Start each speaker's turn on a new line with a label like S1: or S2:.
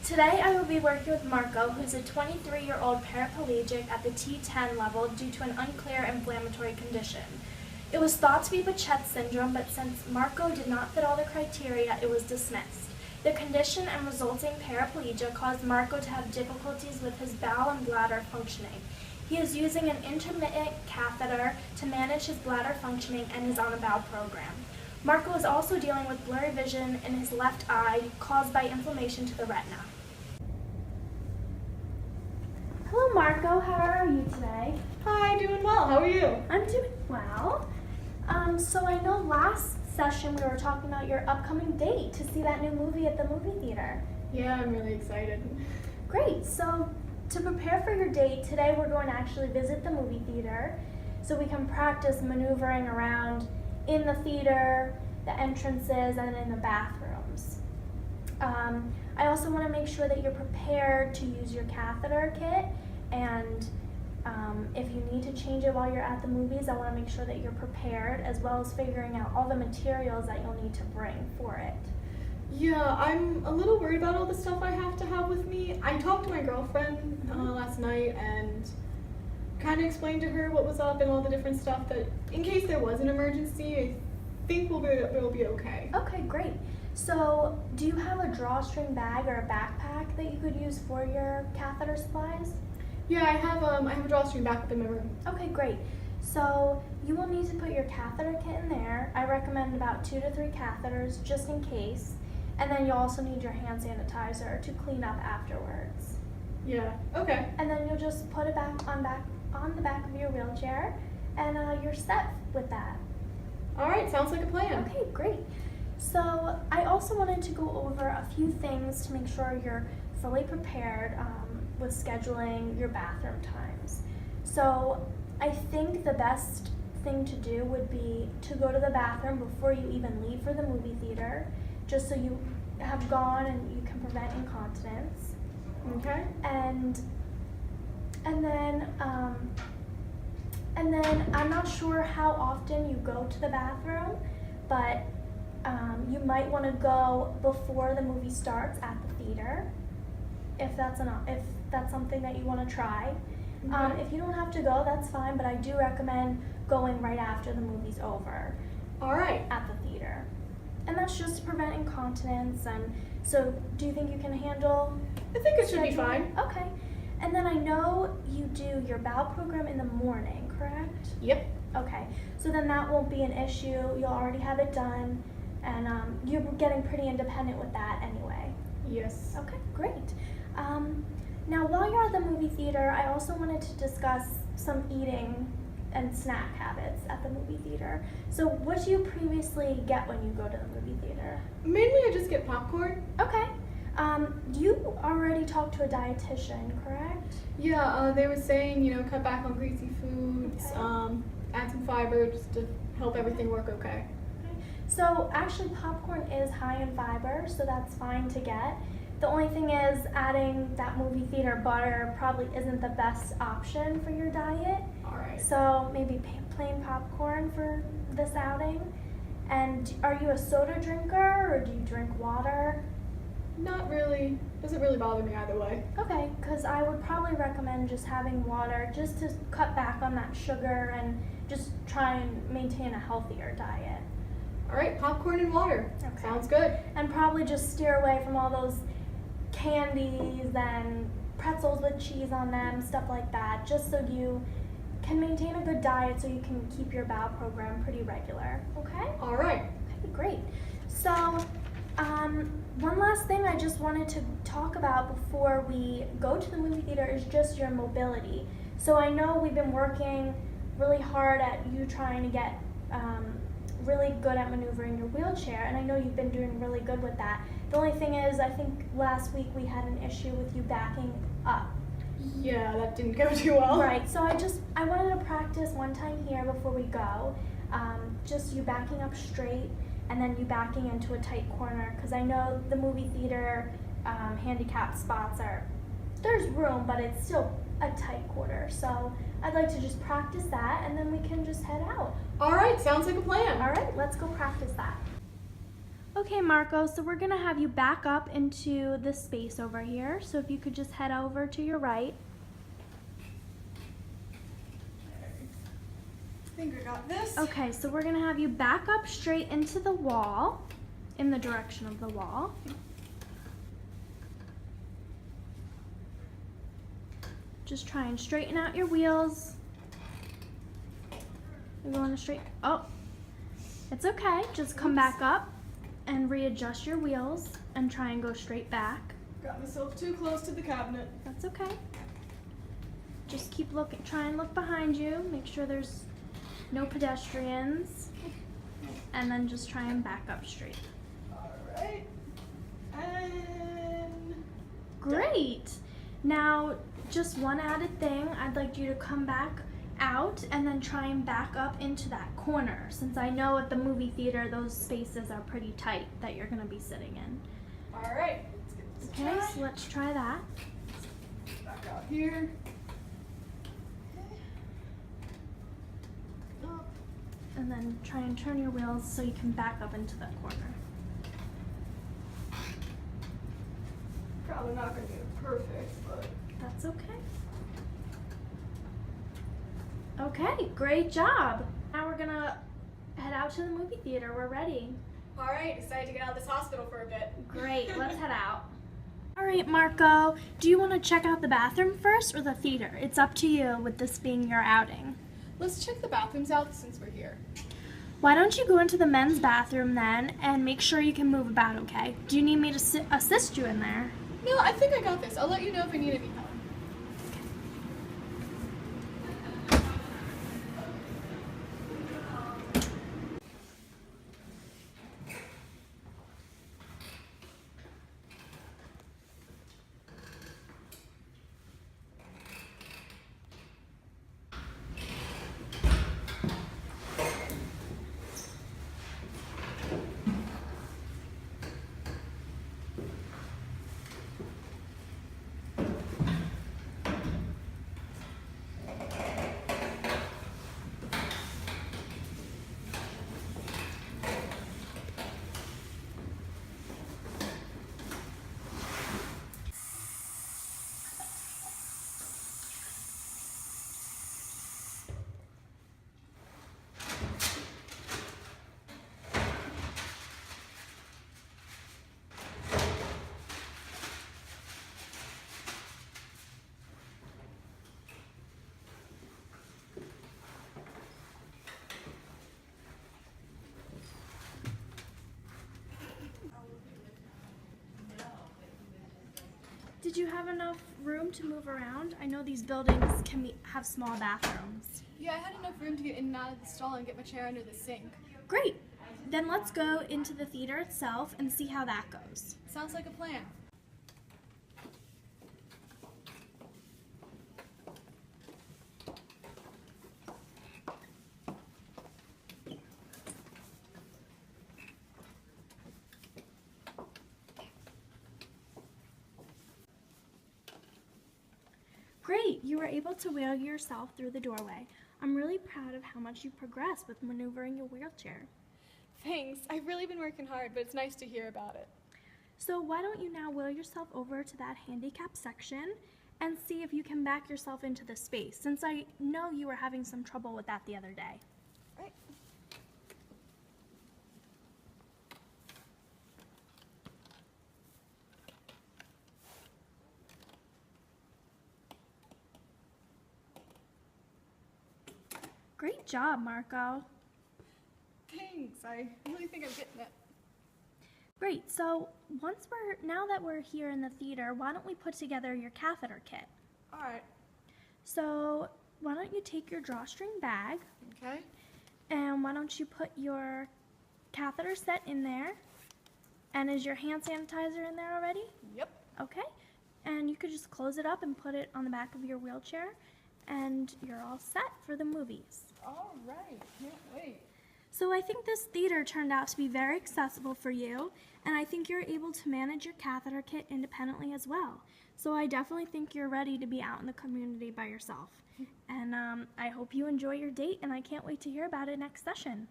S1: Today I will be working with Marco, who's a 23-year-old paraplegic at the T10 level due to an unclear inflammatory condition. It was thought to be Behçet's syndrome, but since Marco did not fit all the criteria, it was dismissed. The condition and resulting paraplegia caused Marco to have difficulties with his bowel and bladder functioning. He is using an intermittent catheter to manage his bladder functioning and is on a bowel program. Marco is also dealing with blurry vision in his left eye caused by inflammation to the retina. Hello Marco, how are you today?
S2: Hi, doing well. How are you?
S1: I'm doing well. So I know last session we were talking about your upcoming date to see that new movie at the movie theater.
S2: Yeah, I'm really excited.
S1: Great, so to prepare for your date, today we're going to actually visit the movie theater so we can practice maneuvering around in the theater, the entrances, and in the bathrooms. I also want to make sure that you're prepared to use your catheter kit, and if you need to change it while you're at the movies, I want to make sure that you're prepared, as well as figuring out all the materials that you'll need to bring for it.
S2: Yeah, I'm a little worried about all the stuff I have to have with me. I talked to my girlfriend last night and kind of explained to her what was up and all the different stuff that, in case there was an emergency, I think we'll be okay.
S1: Okay, great. So, do you have a drawstring bag or a backpack that you could use for your catheter supplies?
S2: Yeah, I have a drawstring back up in my room.
S1: Okay, great. So, you will need to put your catheter kit in there. I recommend about 2 to 3 catheters just in case. And then you'll also need your hand sanitizer to clean up afterwards.
S2: Yeah, okay.
S1: And then you'll just put it back on the back of your wheelchair, and you're set with that.
S2: All right, sounds like a plan.
S1: Okay, great. So I also wanted to go over a few things to make sure you're fully prepared with scheduling your bathroom times. So I think the best thing to do would be to go to the bathroom before you even leave for the movie theater, just so you have gone and you can prevent incontinence.
S2: Okay.
S1: And then I'm not sure how often you go to the bathroom, but you might want to go before the movie starts at the theater, if that's something that you want to try.
S2: Okay.
S1: If you don't have to go, that's fine, but I do recommend going right after the movie's over.
S2: All right.
S1: At the theater. And that's just to prevent incontinence. And so do you think you can handle?
S2: I think it should be
S1: scheduling?
S2: fine.
S1: Okay. And then I know you do your bowel program in the morning, correct?
S2: Yep.
S1: Okay. So then that won't be an issue. You'll already have it done, and you're getting pretty independent with that anyway.
S2: Yes.
S1: Okay, great. Now, while you're at the movie theater, I also wanted to discuss some eating and snack habits at the movie theater. So what do you previously get when you go to the movie theater?
S2: Mainly I just get popcorn.
S1: Okay. You already talked to a dietitian, correct?
S2: Yeah, they were saying, cut back on greasy foods,
S1: Okay.
S2: add some fiber just to help everything work okay.
S1: So actually popcorn is high in fiber, so that's fine to get. The only thing is adding that movie theater butter probably isn't the best option for your diet.
S2: All right.
S1: So maybe plain popcorn for this outing. And are you a soda drinker or do you drink water?
S2: Not really. Doesn't really bother me either way.
S1: Okay, because I would probably recommend just having water just to cut back on that sugar and just try and maintain a healthier diet.
S2: All right, popcorn and water.
S1: Okay.
S2: Sounds good.
S1: And probably just steer away from all those candies and pretzels with cheese on them, stuff like that, just so you can maintain a good diet so you can keep your bowel program pretty regular. Okay?
S2: All right.
S1: Okay, great. So, one last thing I just wanted to talk about before we go to the movie theater is just your mobility. So I know we've been working really hard at you trying to get really good at maneuvering your wheelchair, and I know you've been doing really good with that. The only thing is, I think last week we had an issue with you backing up.
S2: Yeah, that didn't go too well.
S1: Right, so I wanted to practice one time here before we go, just you backing up straight and then you backing into a tight corner, because I know the movie theater handicap spots there's room, but it's still a tight corner. So I'd like to just practice that, and then we can just head out.
S2: All right, sounds like a plan.
S1: All right, let's go practice that. Okay, Marco, so we're gonna have you back up into this space over here. So if you could just head over to your right.
S2: I think I got this.
S1: Okay, so we're gonna have you back up straight into the wall, in the direction of the wall. Just try and straighten out your wheels. You're going straight, oh, it's okay. Just come back up and readjust your wheels and try and go straight back.
S2: Got myself too close to the cabinet.
S1: That's okay. Just keep looking, try and look behind you. Make sure there's no pedestrians. And then just try and back up straight.
S2: Alright. And
S1: Great. Now, just one added thing. I'd like you to come back out and then try and back up into that corner, since I know at the movie theater those spaces are pretty tight that you're going to be sitting in.
S2: alright, let's get this
S1: Okay,
S2: try.
S1: so let's try that.
S2: Back out here. Okay. Up.
S1: And then try and turn your wheels so you can back up into that corner.
S2: Probably not gonna get it perfect, but
S1: That's okay. Okay, great job. Now we're gonna head out to the movie theater. We're ready.
S2: alright, decided to get out of this hospital for a bit.
S1: Great, let's head out. All right, Marco, do you want to check out the bathroom first or the theater? It's up to you with this being your outing.
S2: Let's check the bathrooms out since we're here.
S1: Why don't you go into the men's bathroom then and make sure you can move about, okay? Do you need me to assist you in there?
S2: No, I think I got this. I'll let you know if I need any help.
S1: Did you have enough room to move around? I know these buildings have small bathrooms.
S2: Yeah, I had enough room to get in and out of the stall and get my chair under the sink.
S1: Great. Then let's go into the theater itself and see how that goes.
S2: Sounds like a plan.
S1: Great, you were able to wheel yourself through the doorway. I'm really proud of how much you progressed with maneuvering your wheelchair.
S2: Thanks. I've really been working hard, but it's nice to hear about it.
S1: So why don't you now wheel yourself over to that handicap section and see if you can back yourself into the space, since I know you were having some trouble with that the other day.
S2: Right.
S1: Great job, Marco.
S2: Thanks. I really think I'm getting it.
S1: Great, so now that we're here in the theater, why don't we put together your catheter kit?
S2: Alright.
S1: So why don't you take your drawstring bag
S2: Okay.
S1: and why don't you put your catheter set in there? And is your hand sanitizer in there already?
S2: Yep.
S1: Okay. And you could just close it up and put it on the back of your wheelchair and you're all set for the movies.
S2: Alright. Can't wait.
S1: So I think this theater turned out to be very accessible for you, and I think you're able to manage your catheter kit independently as well. So I definitely think you're ready to be out in the community by yourself. And I hope you enjoy your date, and I can't wait to hear about it next session.